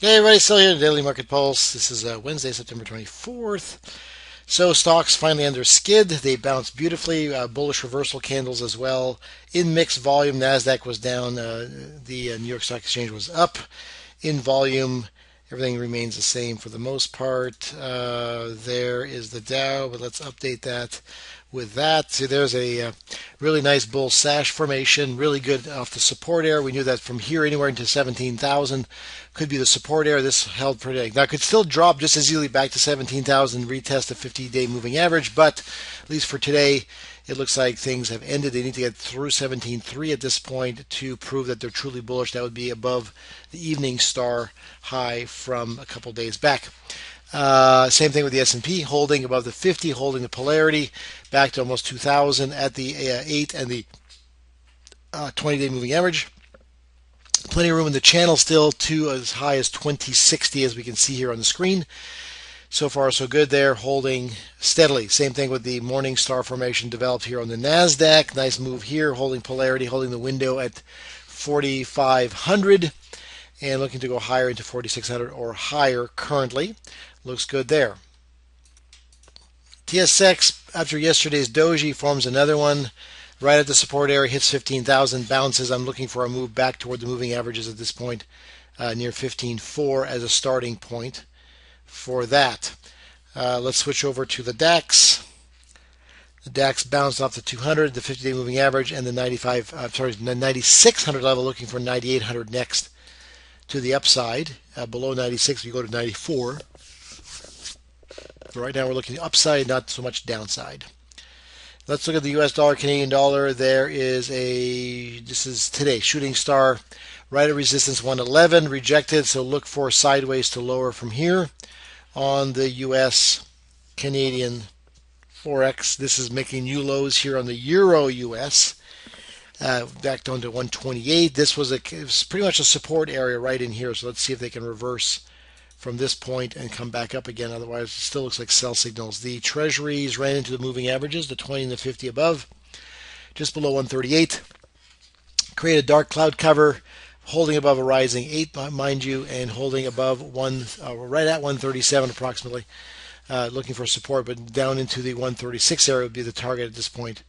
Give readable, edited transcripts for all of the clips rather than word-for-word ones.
Hey everybody, still here, the Daily Market Pulse. This is Wednesday, September 24th. So stocks finally under skid. They bounced beautifully, bullish reversal candles as well. In mixed volume, NASDAQ was down. The New York Stock Exchange was up. In volume, everything remains the same for the most part. There is the Dow, but let's update that with that. So there's a really nice bull sash formation, really good off the support area. We knew that from here anywhere into 17,000 could be the support area. This held pretty. Now it could still drop just as easily back to 17,000, retest the 50-day moving average, but at least for today, it looks like things have ended. They need to get through 17.3 at this point to prove that they're truly bullish. That would be above the evening star high from a couple days back. Same thing with the S&P, holding above the 50, holding the polarity back to almost 2,000 at the 8 and the 20-day moving average. Plenty of room in the channel still to as high as 2060 as we can see here on the screen. So far so good there, holding steadily. Same thing with the morning star formation developed here on the NASDAQ. Nice move here, holding polarity, holding the window at 4,500 and looking to go higher into 4,600 or higher currently. Looks good there. TSX, after yesterday's doji, forms another one right at the support area, hits 15,000, bounces. I'm looking for a move back toward the moving averages at this point, near 15.4 as a starting point for that. Let's switch over to the DAX. The DAX bounced off the 200, the 50-day moving average, and the 9600 level, looking for 9800 next to the upside. Below 96, we go to 94. Right now we're looking upside, not so much downside. Let's look at the US dollar, Canadian dollar. This is today, shooting star right at resistance 111, rejected, so look for sideways to lower from here on the US Canadian Forex. This is making new lows here on the Euro US. Back down to 128. It was pretty much a support area right in here, so let's see if they can reverse from this point and come back up again. Otherwise, it still looks like sell signals. The treasuries ran into the moving averages, the 20 and the 50 above, just below 138. Create a dark cloud cover, holding above a rising 8, mind you, and holding above right at 137 approximately. Looking for support, but down into the 136 area would be the target at this point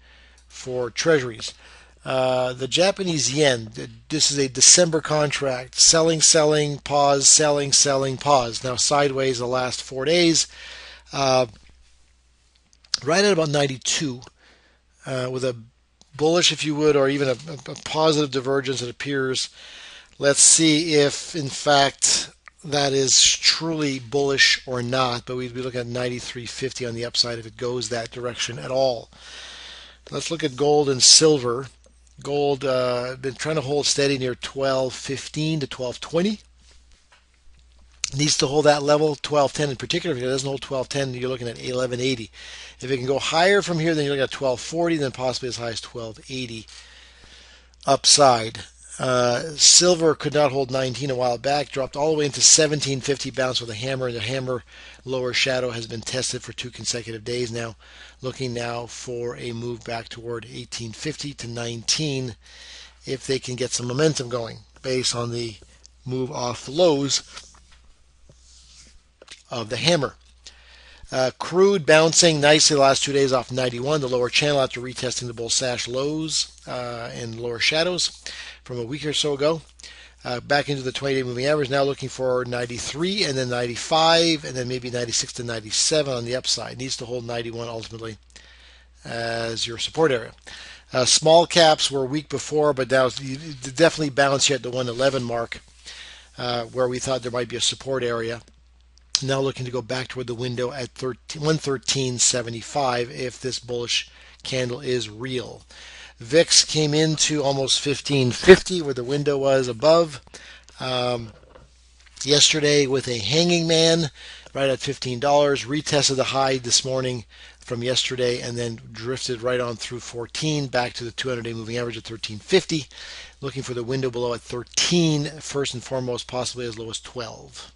for treasuries. The Japanese yen, this is a December contract. Selling, pause, selling, pause. Now sideways the last 4 days. Right at about 92, with a bullish, if you would, or even a positive divergence, it appears. Let's see if, in fact, that is truly bullish or not, but we'd be looking at 93.50 on the upside if it goes that direction at all. Let's look at gold and silver. Gold been trying to hold steady near 12.15 to 12.20. Needs to hold that level, 12.10 in particular. If it doesn't hold 12.10, you're looking at 11.80. If it can go higher from here, then you're looking at 12.40, then possibly as high as 12.80 upside. Silver could not hold 19 a while back, dropped all the way into 17.50, bounced with a hammer, and the hammer lower shadow has been tested for 2 consecutive days now. Looking now for a move back toward 18.50 to 19 if they can get some momentum going based on the move off the lows of the hammer. Crude bouncing nicely the last 2 days off 91, the lower channel after retesting the bull sash lows and lower shadows from a week or so ago. Back into the 20-day moving average, now looking for 93 and then 95 and then maybe 96 to 97 on the upside. Needs to hold 91 ultimately as your support area. Small caps were weak before, but now definitely bounce here at the 111 mark where we thought there might be a support area. Now looking to go back toward the window at 113.75 if this bullish candle is real. VIX came into almost 15.50 where the window was above yesterday with a hanging man right at $15. Retested the high this morning from yesterday and then drifted right on through 14 back to the 200-day moving average at 13.50. Looking for the window below at 13 first and foremost, possibly as low as 12.